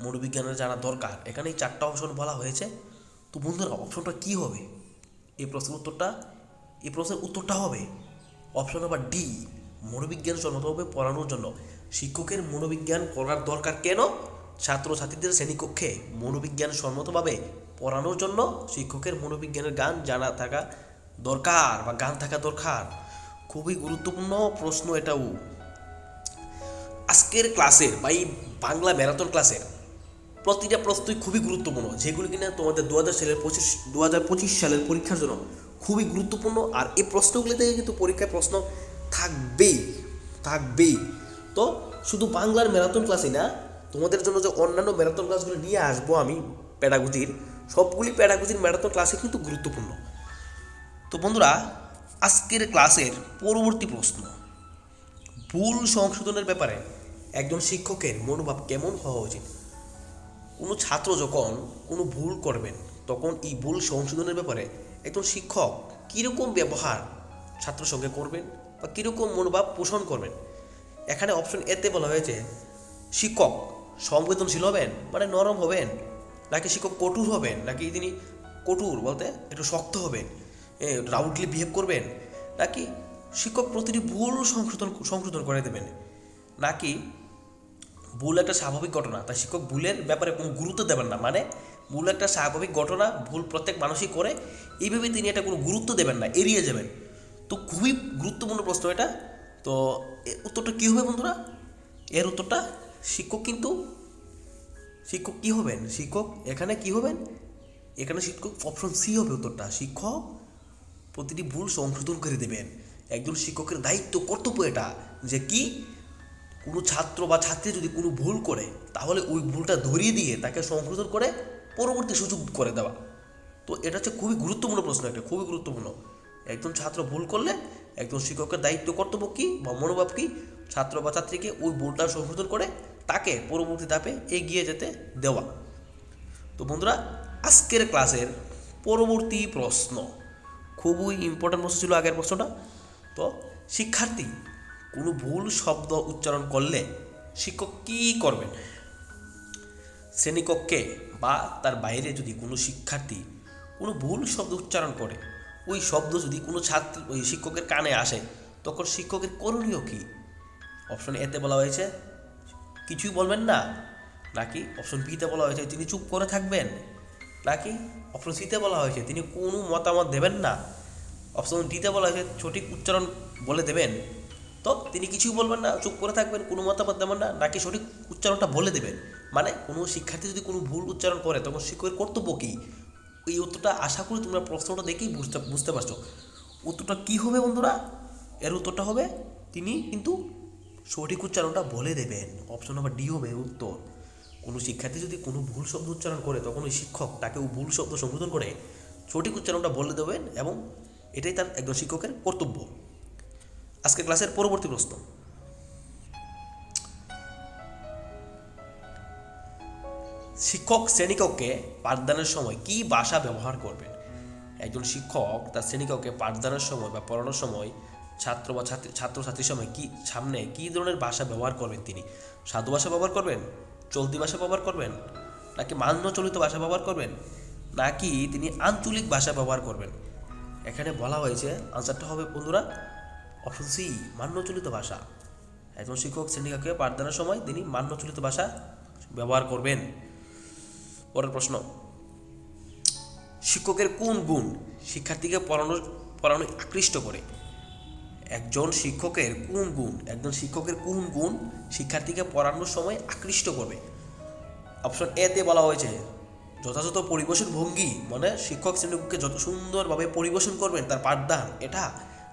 মনোবিজ্ঞানের জানা দরকার। এখানে এই 4টা অপশন বলা হয়েছে। তো বন্ধুরা অপশনটা কি হবে? এই প্রশ্নের উত্তরটা হবে অপশন নাম্বার ডি, মনোবিজ্ঞান সম্মতভাবে পড়ানোর জন্য। শিক্ষকের মনোবিজ্ঞান পড়ার দরকার কেন? ছাত্রছাত্রীদের শ্রেণীকক্ষে মনোবিজ্ঞান সম্মতভাবে পড়ানোর জন্য শিক্ষকের মনোবিজ্ঞানের জ্ঞান জানা থাকা দরকার বা জ্ঞান থাকা দরকার। খুবই গুরুত্বপূর্ণ প্রশ্ন এটাও। আজকের ক্লাসের বা এই বাংলা ম্যারাথন ক্লাসের প্রতিটা প্রশ্নই খুবই গুরুত্বপূর্ণ, যেগুলি কিনা তোমাদের 2025 সালের পরীক্ষার জন্য খুবই গুরুত্বপূর্ণ। আর এই প্রশ্নগুলি থেকে কিন্তু পরীক্ষায় প্রশ্ন থাকবেই। তো শুধু বাংলার ম্যারাথন ক্লাসই না, তোমাদের জন্য যে অন্যান্য ম্যারাথন ক্লাসগুলো নিয়ে আসবো আমি সবগুলি প্যাডাগজির ম্যারাথন ক্লাসে কিন্তু গুরুত্বপূর্ণ। তো বন্ধুরা আজকের ক্লাসের পরবর্তী প্রশ্ন, ভুল সংশোধনের ব্যাপারে একজন শিক্ষকের মনোভাব কেমন হওয়া উচিত? কোনো ছাত্র যখন কোনো ভুল করবেন তখন এই ভুল সংশোধনের ব্যাপারে একজন শিক্ষক কীরকম ব্যবহার ছাত্রের সঙ্গে করবেন বা কীরকম মনোভাব পোষণ করবেন? এখানে অপশন এতে বলা হয়েছে শিক্ষক সংবেদনশীল হবেন মানে নরম হবেন, নাকি শিক্ষক কঠোর হবেন, নাকি তিনি কঠোর বলতে একটু শক্ত হবেন, রাউডলি বিহেভ করবেন, নাকি শিক্ষক প্রতিটি ভুল সংশোধন করে দেবেন, নাকি ভুল একটা স্বাভাবিক ঘটনা তাই শিক্ষক ভুলের ব্যাপারে কোনো গুরুত্ব দেবেন না। মানে ভুল একটা স্বাভাবিক ঘটনা, ভুল প্রত্যেক মানুষই করে, এইভাবে তিনি এটা কোনো গুরুত্ব দেবেন না, এড়িয়ে যাবেন। তো খুবই গুরুত্বপূর্ণ প্রশ্ন এটা। তো উত্তরটা কী হবে বন্ধুরা? এর উত্তরটা শিক্ষক কী হবেন? এখানে শিক্ষক অপশন সি হবে উত্তরটা। শিক্ষক প্রতিটি ভুল সংশোধন করে দেবেন। একজন শিক্ষকের দায়িত্ব, কর্তব্য এটা যে কি, কোনো ছাত্র বা ছাত্রী যদি কোনো ভুল করে তাহলে ওই ভুলটা ধরিয়ে দিয়ে তাকে সংশোধন করে পরবর্তী সুযোগ করে দেওয়া। তো এটা হচ্ছে খুবই গুরুত্বপূর্ণ প্রশ্ন, একটা খুবই গুরুত্বপূর্ণ। একজন ছাত্র ভুল করলে একজন শিক্ষকের দায়িত্ব, কর্তব্য কী বা মনোভাব কী, ছাত্র বা ছাত্রীকে ওই ভুলটা সংশোধন করে তাকে পরবর্তী ধাপে এগিয়ে যেতে দেওয়া। তো বন্ধুরা আজকের ক্লাসের পরবর্তী প্রশ্ন খুবই ইম্পর্টেন্ট প্রশ্ন ছিল আগের প্রশ্নটা। তো শিক্ষার্থী কোনো ভুল শব্দ উচ্চারণ করলে শিক্ষক কী করবেন? শ্রেণীকক্ষে বা তার বাইরে যদি কোনো শিক্ষার্থী কোনো ভুল শব্দ উচ্চারণ করে, ওই শব্দ যদি কোনো ছাত্র ওই শিক্ষকের কানে আসে, তখন শিক্ষকের করণীয় কী? অপশন এতে বলা হয়েছে কিছুই বলবেন না, নাকি অপশন বিতে বলা হয়েছে তিনি চুপ করে থাকবেন, নাকি অপশন সিতে বলা হয়েছে তিনি কোনো মতামত দেবেন না, অপশন ডিতে বলা হয়েছে সঠিক উচ্চারণ বলে দেবেন, তো তিনি কিছুই বলবেন না, চুপ করে থাকবেন, কোনো মতামত দেবেন না, নাকি সঠিক উচ্চারণটা বলে দেবেন। মানে কোনো শিক্ষার্থী যদি কোনো ভুল উচ্চারণ করে তখন শিক্ষকের কর্তব্য কী? এই উত্তরটা আশা করি তোমরা প্রশ্নটা দেখেই বুঝতে পারছো। উত্তরটা কী হবে বন্ধুরা? এর উত্তরটা হবে তিনি কিন্তু সঠিক উচ্চারণটা বলে দেবেন। অপশন নাম্বার ডি হবে উত্তর। কোনো শিক্ষার্থী যদি কোনো ভুল শব্দ উচ্চারণ করে তখন ওই শিক্ষক তাকে ওই ভুল শব্দ সংশোধন করে সঠিক উচ্চারণটা বলে দেবেন, এবং এটাই তার একজন শিক্ষকের কর্তব্য। আজকে ক্লাসের পরবর্তী প্রশ্ন, শিক্ষক শ্রেণীকক্ষে পাঠদানের সময় কি ভাষা ব্যবহার করবেন? একজন শিক্ষক তার শ্রেণীকক্ষে পাঠদানের সময় বা পড়ানোর সময় ছাত্র বা ছাত্রছাত্রীর সময় সামনে কী ধরনের ভাষা ব্যবহার করবেন? তিনি সাধু ভাষা ব্যবহার করবেন, চলতি ভাষা ব্যবহার করবেন, নাকি মান্যচলিত ভাষা ব্যবহার করবেন, নাকি তিনি আঞ্চলিক ভাষা ব্যবহার করবেন? এখানে বলা হয়েছে আনসারটা হবে বন্ধুরা অপশন সি, মান্যচলিত ভাষা। একজন শিক্ষক শ্রেণীকক্ষে পাঠদানের সময় তিনি মান্যচলিত ভাষা ব্যবহার করবেন। পরের প্রশ্ন, শিক্ষকের কোন গুণ শিক্ষার্থীকে পড়ানো আকৃষ্ট করে? একজন শিক্ষকের কোন গুণ শিক্ষার্থীকে পড়ানোর সময় আকৃষ্ট করবে? অপশন এ তে বলা হয়েছে যথাযথ পরিবেশন ভঙ্গি, মানে শিক্ষক শ্রেণীকক্ষে যত সুন্দরভাবে পরিবেশন করবেন তার পাঠদান এটা,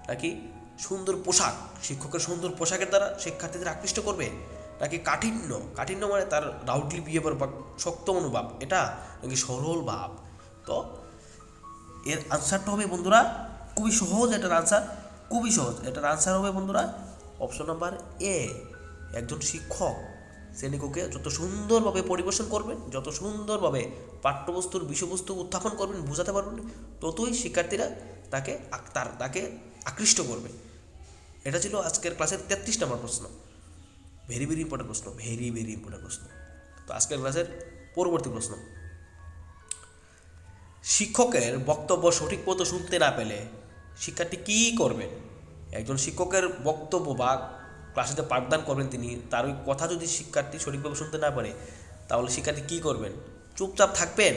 নাকি সুন্দর পোশাক, শিক্ষকের সুন্দর পোশাকের দ্বারা শিক্ষার্থীদের আকৃষ্ট করবে, নাকি কাঠিন্য মানে তার রাউডলি বিহেভিয়ার বা শক্ত মনোভাব এটা, নাকি সরল ভাব? তো এর আনসারটা হবে বন্ধুরা খুবই সহজ, এটার আনসার খুবই সহজ। এটার আনসার হবে বন্ধুরা অপশন নাম্বার এ। একজন শিক্ষক শ্রেণীকক্ষে যত সুন্দরভাবে পরিবেশন করবেন, যত সুন্দরভাবে পাঠ্যবস্তুর বিষয়বস্তু উত্থাপন করবেন, বোঝাতে পারবেন, ততই শিক্ষার্থীরা তাকে আকৃষ্ট করবে। এটা ছিল আজকের ক্লাসের 33 নম্বর প্রশ্ন। ভেরি ইম্পর্টেন্ট প্রশ্ন। তো আজকের ক্লাসের পরবর্তী প্রশ্ন, শিক্ষকের বক্তব্য সঠিক মতো শুনতে না পেলে শিক্ষার্থী কী করবেন? একজন শিক্ষকের বক্তব্য বা ক্লাসেতে পাঠদান করবেন, তিনি তার ওই কথা যদি শিক্ষার্থী সঠিকভাবে শুনতে না পারে তাহলে শিক্ষার্থী কী করবেন? চুপচাপ থাকবেন,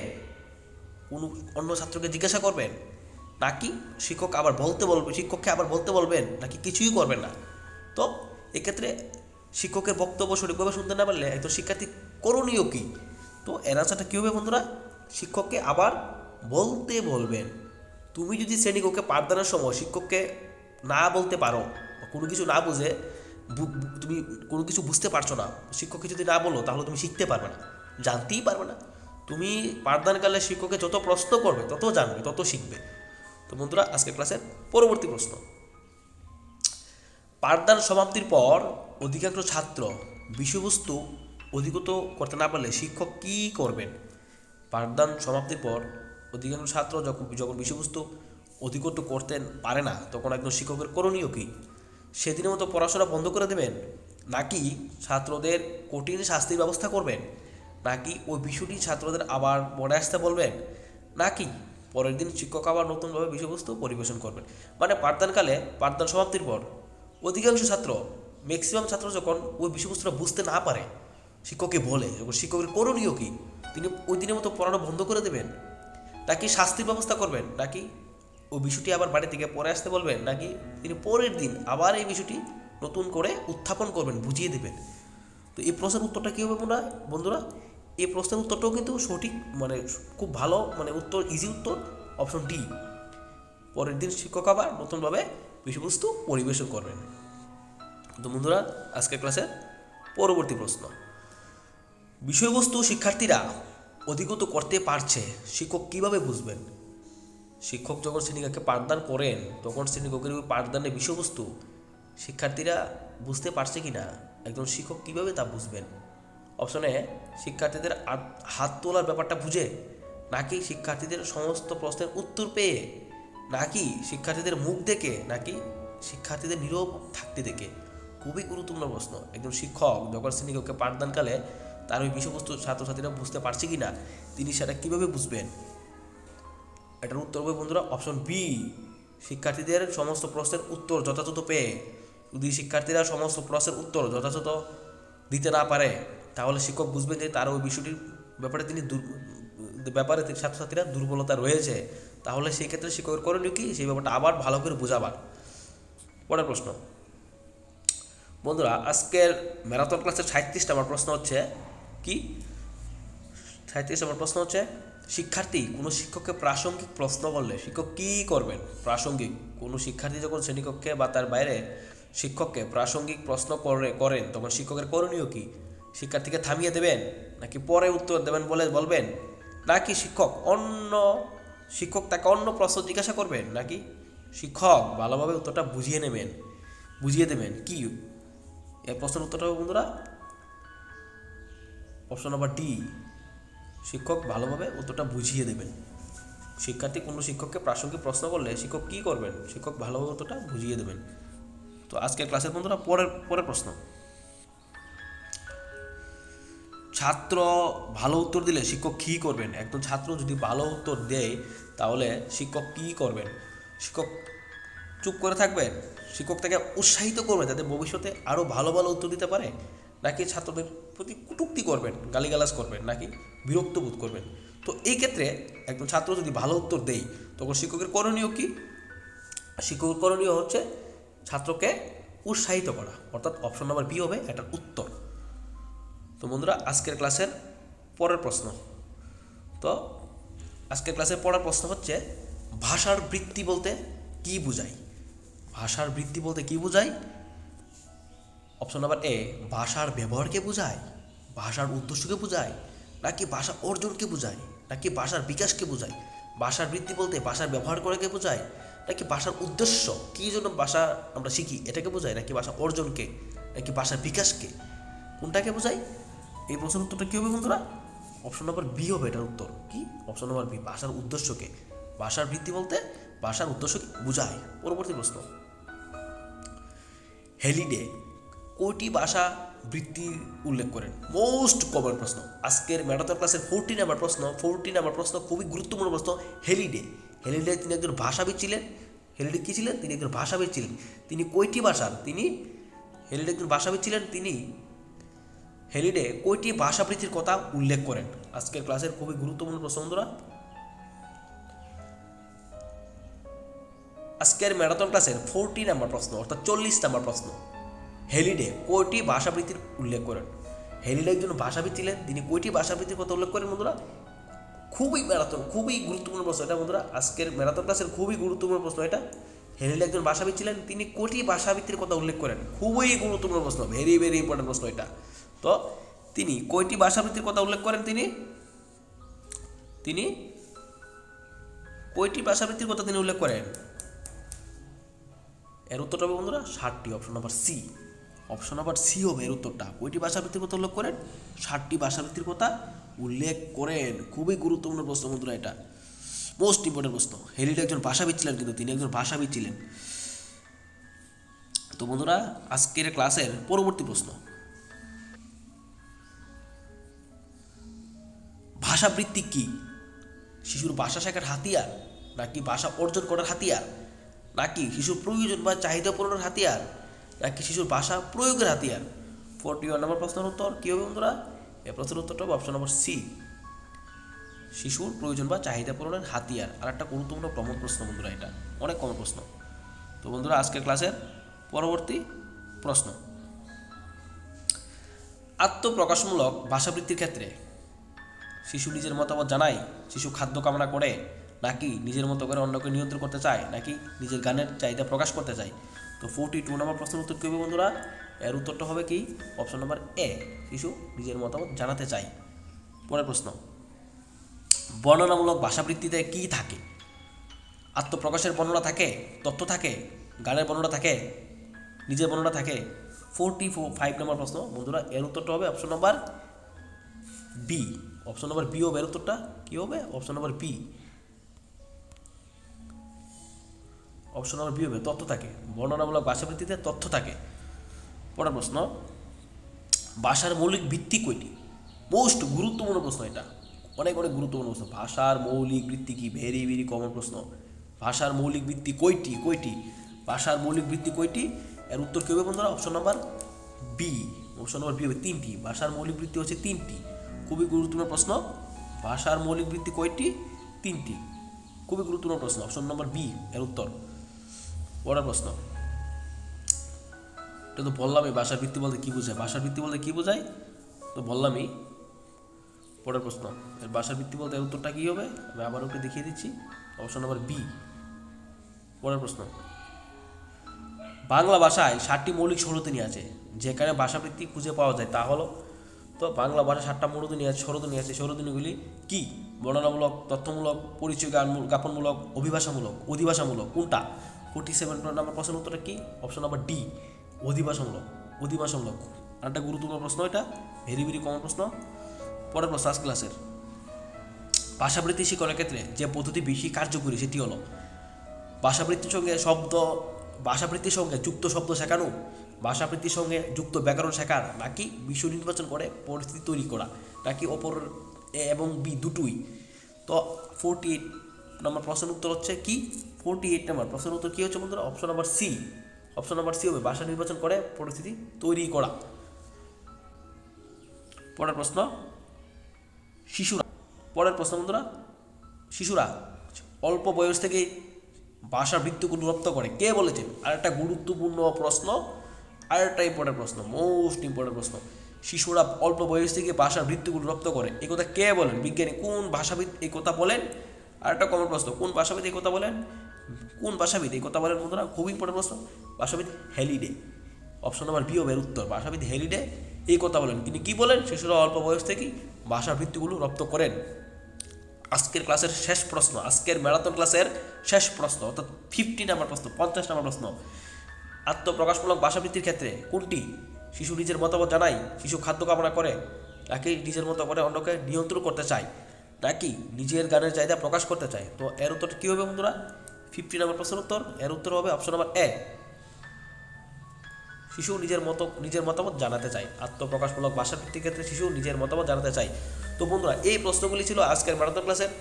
কোনো অন্য ছাত্রকে জিজ্ঞাসা করবেন, নাকি শিক্ষককে আবার বলতে বলবেন, নাকি কিছুই করবেন না? তো এক্ষেত্রে শিক্ষকের বক্তব্য সঠিকভাবে শুনতে না পারলে একজন শিক্ষার্থী করণীয় কী? তো এর আনসারটা কী হবে বন্ধুরা? শিক্ষককে আবার বলতে বলবেন। তুমি যদি শ্রেণীকক্ষে পাঠদানের সময় শিক্ষককে না বলতে পারো, কোনো কিছু না বুঝে তুমি কোনো কিছু বুঝতে পারছো না, শিক্ষককে যদি না বলো তাহলে তুমি শিখতে পারবে না, জানতেই পারবে না। তুমি পাঠদানকালে শিক্ষককে যত প্রশ্ন করবে তত জানবে, তত শিখবে। তো বন্ধুরা আজকে ক্লাসের পরবর্তী প্রশ্ন, পাঠদান সমাপ্তির পর অধিকাংশ ছাত্র বিষয়বস্তু অধিগত করতে না পারলে শিক্ষক কী করবেন? পাঠদান সমাপ্তির পর অধিকাংশ ছাত্র যখন বিষয়বস্তু অধিগত করতে পারে না তখন একজন শিক্ষকের করণীয় কী? সেদিনের মতো পড়াশোনা বন্ধ করে দেবেন, নাকি ছাত্রদের কঠিন শাস্তির ব্যবস্থা করবেন, নাকি ওই বিষয়টি ছাত্রদের আবার মনে আসতে বলবেন, নাকি পরের দিন শিক্ষক আবার নতুনভাবে বিষয়বস্তু পরিবেশন করবেন? মানে পাঠদান সমাপ্তির পর অধিকাংশ ছাত্র, ম্যাক্সিমাম ছাত্র যখন ওই বিষয়বস্তুটা বুঝতে না পারে শিক্ষককে বলে, যখন শিক্ষকের করণীয় কী? তিনি ওই দিনের মতো পড়ানো বন্ধ করে দেবেন, নাকি শাস্তির ব্যবস্থা করবেন, নাকি ওই বিষয়টি আবার বাড়ি থেকে পরে আসতে বলবেন, নাকি তিনি পরের দিন আবার এই বিষয়টি নতুন করে উত্থাপন করবেন, বুঝিয়ে দেবেন? তো এই প্রশ্নের উত্তরটা কী হবে বন্ধুরা? এই প্রশ্নের উত্তরটাও কিন্তু সঠিক, মানে খুব ভালো, মানে উত্তর ইজি উত্তর অপশন ডি, পরের দিন শিক্ষক আবার নতুনভাবে বিষয়বস্তু পরিবেশন করবেন। তো বন্ধুরা আজকের ক্লাসের পরবর্তী প্রশ্ন, বিষয়বস্তু শিক্ষার্থীরা অধিগত করতে পারছে শিক্ষক কিভাবে বুঝবেন? শিক্ষক যখন শ্রেণীকক্ষে পাঠদান করেন তখন শ্রেণীকক্ষের ওই পাঠদানের বিষয়বস্তু শিক্ষার্থীরা বুঝতে পারছে কি না একজন শিক্ষক কিভাবে তা বুঝবেন? অপশনে শিক্ষার্থীদের হাত তোলার ব্যাপারটা বুঝে, নাকি শিক্ষার্থীদের সমস্ত প্রশ্নের উত্তর পেয়ে, নাকি শিক্ষার্থীদের মুখ দেখে, নাকি শিক্ষার্থীদের নীরব থাকতে দেখে? খুবই গুরুত্বপূর্ণ প্রশ্ন। একজন শিক্ষক যখন শ্রেণীকক্ষে পাঠদানকালে তার ওই বিষয়বস্তু ছাত্রছাত্রীরা বুঝতে পারছে কি না, তিনি সেটা কীভাবে বুঝবেন? এটার উত্তর হবে বন্ধুরা অপশন বি, শিক্ষার্থীদের সমস্ত প্রশ্নের উত্তর যথাযথ পেয়ে। যদি শিক্ষার্থীরা সমস্ত প্রশ্নের উত্তর যথাযথ দিতে না পারে, তাহলে শিক্ষক বুঝবেন যে তার ওই বিষয়টির ব্যাপারে ছাত্রছাত্রীরা দুর্বলতা রয়েছে। তাহলে সেই ক্ষেত্রে শিক্ষকের করণীয় কি, সেই ব্যাপারটা আবার ভালো করে বোঝাবার। পরের প্রশ্ন বন্ধুরা, আজকের ম্যারাথন ক্লাসের 37 নম্বর প্রশ্ন হচ্ছে কি, 37 নম্বর প্রশ্ন হচ্ছে, শিক্ষার্থী কোনো শিক্ষককে প্রাসঙ্গিক প্রশ্ন করলে শিক্ষক কী করবেন? প্রাসঙ্গিক কোনো শিক্ষার্থী যখন শ্রেণীকক্ষে বা তার বাইরে শিক্ষককে প্রাসঙ্গিক প্রশ্ন করেন তখন শিক্ষকের করণীয় কি? শিক্ষার্থীকে থামিয়ে দেবেন, নাকি পরে উত্তর দেবেন বলবেন, নাকি শিক্ষক তাকে অন্য প্রশ্ন জিজ্ঞাসা করবেন, নাকি শিক্ষক ভালোভাবে উত্তরটা বুঝিয়ে দেবেন কি? এই প্রশ্নের উত্তরটা হবে বন্ধুরা অপশন নাম্বার ডি, শিক্ষক ভালোভাবে উত্তরটা বুঝিয়ে দেবেন। শিক্ষার্থী কোনো শিক্ষককে প্রাসঙ্গিক প্রশ্ন করলে শিক্ষক কী করবেন? শিক্ষক ভালোভাবে উত্তরটা বুঝিয়ে দেবেন। তো আজকের ক্লাসের বন্ধুরা পরের প্রশ্ন, ছাত্র ভালো উত্তর দিলে শিক্ষক কী করবেন? একজন ছাত্র যদি ভালো উত্তর দেয় তাহলে শিক্ষক কী করবেন? শিক্ষক চুপ করে থাকবেন, শিক্ষক তাকে উৎসাহিত করবেন যাতে ভবিষ্যতে আরও ভালো ভালো উত্তর দিতে পারে, নাকি ছাত্রদের প্রতি কটূক্তি করবেন, গালিগালাজ করবেন, নাকি বিরক্ত বোধ করবেন? তো এই ক্ষেত্রে একজন ছাত্র যদি ভালো উত্তর দেয় তখন শিক্ষকের করণীয় কি? শিক্ষকের করণীয় হচ্ছে ছাত্রকে উৎসাহিত করা, অর্থাৎ অপশন নাম্বার বি হবে এটার উত্তর। তো বন্ধুরা আজকের ক্লাসের পরের প্রশ্ন, তো আজকের ক্লাসের পরের প্রশ্ন হচ্ছে, ভাষার বৃত্তি বলতে কি বোঝায়? ভাষার বৃত্তি বলতে কি বোঝায়? অপশন নাম্বার এ, ভাষার ব্যবহারকে বোঝায়, ভাষার উদ্দেশ্যকে বোঝায়, নাকি ভাষা অর্জনকে বোঝায়, নাকি ভাষার বিকাশকে বোঝায়? ভাষার বৃত্তি বলতে ভাষার ব্যবহার করাকে বোঝায়, নাকি ভাষার উদ্দেশ্য কী জন্য ভাষা আমরা শিখি এটাকে বোঝায়, নাকি ভাষা অর্জনকে, নাকি ভাষার বিকাশকে, কোনটাকে বোঝায়? এই প্রশ্নের উত্তরটা কী হবে বন্ধুরা? অপশন নাম্বার বি হবে এটার উত্তর। কি? অপশন নাম্বার বি, ভাষার উদ্দেশ্যকে। ভাষার বৃত্তি বলতে ভাষার উদ্দেশ্যকে বোঝায়। পরবর্তী প্রশ্ন, হেলিডে কয়টি ভাষা বৃত্তি উল্লেখ করেন? মোস্ট কমন প্রশ্ন, আজকের ম্যারাথন ক্লাসের 14 নম্বর প্রশ্ন, খুবই গুরুত্বপূর্ণ প্রশ্ন। হেলিডে তিনি একজন ভাষাবিদ ছিলেন। হেলিডে কী ছিলেন? তিনি একজন ভাষাবিদ ছিলেন। তিনি কয়টি ভাষার হেলিডে একজন ভাষাবিদ ছিলেন। হেলিডে কয়টি ভাষাবৃত্তির কথা উল্লেখ করেন? আজকের ক্লাসের খুবই গুরুত্বপূর্ণ প্রশ্ন বন্ধুরা। আজকের ম্যারাথন ক্লাসের 40 নম্বর প্রশ্ন, অর্থাৎ 40 নম্বর প্রশ্ন, হেলিডে কয়টি ভাষাবৃত্তির উল্লেখ করেন? হেলিডে একজন ভাষাবিদ ছিলেন, তিনি কয়টি ভাষাবৃত্তির কথা উল্লেখ করেন বন্ধুরা? খুবই গুরুত্বপূর্ণ প্রশ্ন এটা বন্ধুরা। আজকের ম্যারাথন ক্লাসের খুবই গুরুত্বপূর্ণ প্রশ্ন এটা। হেলিডে একজন ভাষাবিদ ছিলেন, তিনি কয়টি ভাষাবৃত্তির কথা উল্লেখ করেন? খুবই গুরুত্বপূর্ণ প্রশ্ন, ভেরি ভেরি ইম্পর্টেন্ট প্রশ্ন এটা। তো তিনি কয়টি ভাষাবৃত্তির কথা উল্লেখ করেন? তিনি কয়টি ভাষাবৃত্তির কথা তিনি উল্লেখ করেন? এর উত্তরটা হবে বন্ধুরা 60টি। অপশন নাম্বার সি হবে এর উত্তরটা। কয়টি ভাষাবৃত্তির কথা উল্লেখ করেন? 60টি ভাষাবৃত্তির কথা উল্লেখ করেন। খুবই গুরুত্বপূর্ণ প্রশ্ন বন্ধুরা, এটা মোস্ট ইম্পর্টেন্ট প্রশ্ন। হেলিডে একজন ভাষাবিদ ছিলেন, কিন্তু তিনি একজন ভাষাবিদ ছিলেন। তো বন্ধুরা আজকের ক্লাসের পরবর্তী প্রশ্ন, ভাষাবৃত্তি কি? শিশুর ভাষা শেখার হাতিয়ার, নাকি ভাষা অর্জন করার হাতিয়ার, নাকি শিশুর প্রয়োজন বা চাহিদা পূরণের হাতিয়ার, নাকি শিশুর ভাষা প্রয়োগের হাতিয়ার? 41 নম্বর প্রশ্নের উত্তর কী হবে বন্ধুরা? এই প্রশ্নের উত্তরটা হবে অপশন নম্বর সি, শিশুর প্রয়োজন বা চাহিদা পূরণের হাতিয়ার। আর একটা গুরুত্বপূর্ণ কমন প্রশ্ন বন্ধুরা, এটা অনেক কমন প্রশ্ন। তো বন্ধুরা আজকের ক্লাসের পরবর্তী প্রশ্ন, আত্মপ্রকাশমূলক ভাষাবৃত্তির ক্ষেত্রে শিশু নিজের মতামত জানায়, শিশু খাদ্য কামনা করে, নাকি নিজের মতো করে অন্যকে নিয়ন্ত্রণ করতে চায়, নাকি নিজের গানের চাহিদা প্রকাশ করতে চায়? তো 42 নম্বর প্রশ্নের উত্তর কী হবে বন্ধুরা? এর উত্তরটা হবে কি? অপশন নম্বর এ, শিশু নিজের মতামত জানাতে চায়। পরের প্রশ্ন, বর্ণনামূলক ভাষাবৃত্তিতে কি থাকে? আত্মপ্রকাশের বর্ণনা থাকে, তথ্য থাকে, গানের বর্ণনা থাকে, নিজের বর্ণনা থাকে। 45 নম্বর প্রশ্ন বন্ধুরা, এর উত্তরটা হবে option number B. Option number B হবে এর উত্তরটা। কী হবে? Option number B. Option number B হবে, তথ্য থাকে। বর্ণনামূলক ভাষাবৃত্তিতে তথ্য থাকে। পরের প্রশ্ন, ভাষার মৌলিক ভিত্তি কয়টি? মোস্ট গুরুত্বপূর্ণ প্রশ্ন এটা, অনেক অনেক গুরুত্বপূর্ণ প্রশ্ন। ভাষার মৌলিক বৃত্তি কি? ভেরি ভেরি কমন প্রশ্ন। ভাষার মৌলিক বৃত্তি কয়টি? ভাষার মৌলিক বৃত্তি কয়টি? এর উত্তর কী হবে বন্ধুরা? Option number B. Option number B হবে 3টি। ভাষার মৌলিক বৃত্তি হচ্ছে 3টি। খুবই গুরুত্বপূর্ণ প্রশ্ন। ভাষার মৌলিক বৃত্তি কয়টি? 3টি। খুবই গুরুত্বপূর্ণ প্রশ্ন। অপশন নাম্বার বি এর উত্তর। পরের প্রশ্ন, এটা তো বললামই ভাষার ভিত্তি বলতে কী বোঝায়। ভাষার ভিত্তি বলতে কী বোঝায় তো বললামই। পরের প্রশ্ন, এর ভাষার ভিত্তি বলতে এর উত্তরটা কী হবে? আমি আবার ওকে দেখিয়ে দিচ্ছি। Option number B. পরের প্রশ্ন, বাংলা ভাষায় 7টি মৌলিক স্বরধ্বনি আছে, যেখানে ভাষাবৃত্তি খুঁজে পাওয়া যায় তা হলো। তো বাংলা ভাষায় 7টা মূলধ্বনি আছে, স্বরধ্বনি আছে। স্বরধ্বনিগুলি কি? বর্ণনামূলক, তথ্যমূলক, পরিচয় জ্ঞাপনমূলক, অভিভাষামূলক, অধিভাষামূলক। কোনটা? 47 নম্বর প্রশ্নের উত্তরটা কি? অপশন নাম্বার ডি, অধিভাষামূলক। আর একটা গুরুত্বপূর্ণ প্রশ্ন, এটা ভেরি ভেরি কমন প্রশ্ন। পরের প্রশ্ন আজ ক্লাসের, ভাষাবৃত্তি শিক্ষণের ক্ষেত্রে যে পদ্ধতি বেশি কার্যকরী সেটি হলো ভাষাবৃত্তির সঙ্গে যুক্ত শব্দ শেখানো, ভাষাবৃত্তির সঙ্গে যুক্ত ব্যাকরণ শেখার, নাকি বিষয় নির্বাচন করে পরিস্থিতি তৈরি করা, নাকি অপর এ এবং বি দুটোই। তো 48 নম্বর প্রশ্নের উত্তর হচ্ছে কি? 48 নম্বর প্রশ্নের উত্তর কী হচ্ছে বন্ধুরা? Option number C. Option number C হবে ভাষা নির্বাচন করে পরিস্থিতি তৈরি করা। পরের প্রশ্ন, বন্ধুরা, শিশুরা অল্প বয়স থেকে ভাষা বৃত্তিগুলো রপ্ত করে, কে বলেছেন? আর একটা গুরুত্বপূর্ণ প্রশ্ন, আর একটা ইম্পর্টেন্ট প্রশ্ন, মোস্ট ইম্পর্টেন্ট প্রশ্ন। শিশুরা অল্প বয়স থেকে ভাষার বৃত্তিগুলো রপ্ত করে, এই কথা কে বলেন? বিজ্ঞানী। কোন ভাষাবিদ এই কথা বলেন? আর একটা কমন প্রশ্ন, কোন ভাষাবিদ এই কথা বলেন? বন্ধুরা? খুবই ইম্পর্টেন্ট প্রশ্ন। ভাষাবিদ হ্যালিডে। অপশন নাম্বার বি হবে এর উত্তর। ভাষাবিদ হ্যালিডে এই কথা বলেন। তিনি কি বলেন? শিশুরা অল্প বয়স থেকেই ভাষার বৃত্তিগুলো রপ্ত করেন। আজকের ক্লাসের শেষ প্রশ্ন, আজকের ম্যারাথন ক্লাসের শেষ প্রশ্ন, অর্থাৎ 50 নম্বর প্রশ্ন, 50 নম্বর প্রশ্ন। আত্মপ্রকাশমূলক ভাষাবৃত্তির ক্ষেত্রে কোনটি? শিশু নিজের মতামত জানায়, শিশু খাদ্য কামনা করে, নাকি নিজের মতো করে অন্যকে নিয়ন্ত্রণ করতে চায়, নাকি নিজের গানের চাহিদা প্রকাশ করতে চায়। তো এর উত্তর কী হবে বন্ধুরা? 50 নম্বর প্রশ্নের উত্তর, এর উত্তর হবে অপশন নাম্বার এ। শিশু নিজের মতামত জানাতে চায়। আত্মপ্রকাশমূলক ভাষাবৃত্তির ক্ষেত্রে শিশু নিজের মতামত জানাতে চায়। তো বন্ধুরা, এই প্রশ্নগুলি ছিল আজকের ম্যারাথন ক্লাসের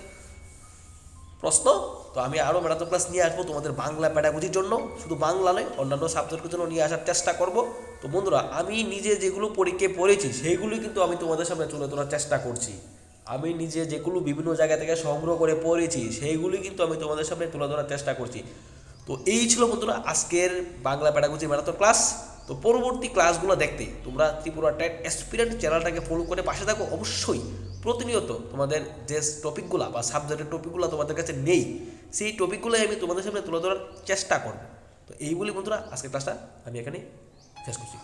প্রশ্ন। তো আমি আরও ম্যারাথন ক্লাস নিয়ে আসবো তোমাদের বাংলা প্যাডাগজির জন্য, শুধু বাংলা নয় অন্যান্য সাবজেক্টের জন্য নিয়ে আসার চেষ্টা করব। তো বন্ধুরা, আমি নিজে যেগুলো পরীক্ষায় পড়েছি সেইগুলি কিন্তু আমি তোমাদের সামনে তুলে ধরার চেষ্টা করছি। আমি নিজে যেগুলো বিভিন্ন জায়গা থেকে সংগ্রহ করে পড়েছি সেইগুলি কিন্তু আমি তোমাদের সামনে তুলে ধরার চেষ্টা করছি। তো এই ছিল বন্ধুরা আজকের বাংলা প্যাডাগজি ম্যারাথন ক্লাস। তো পরবর্তী ক্লাসগুলো দেখতে তোমরা ত্রিপুরা টেট অ্যাসপিরেন্ট চ্যানেলটাকে ফলো করে পাশে থাকো। অবশ্যই প্রতিনিয়ত তোমাদের যে টপিকগুলো বা সাবজেক্টের টপিকগুলো তোমাদের কাছে নেই, সেই টপিকগুলোই আমি তোমাদের সামনে তুলে ধরার চেষ্টা করব। তো এই বলি বন্ধুরা, আজকের ক্লাসটা আমি এখানে শেষ করছি।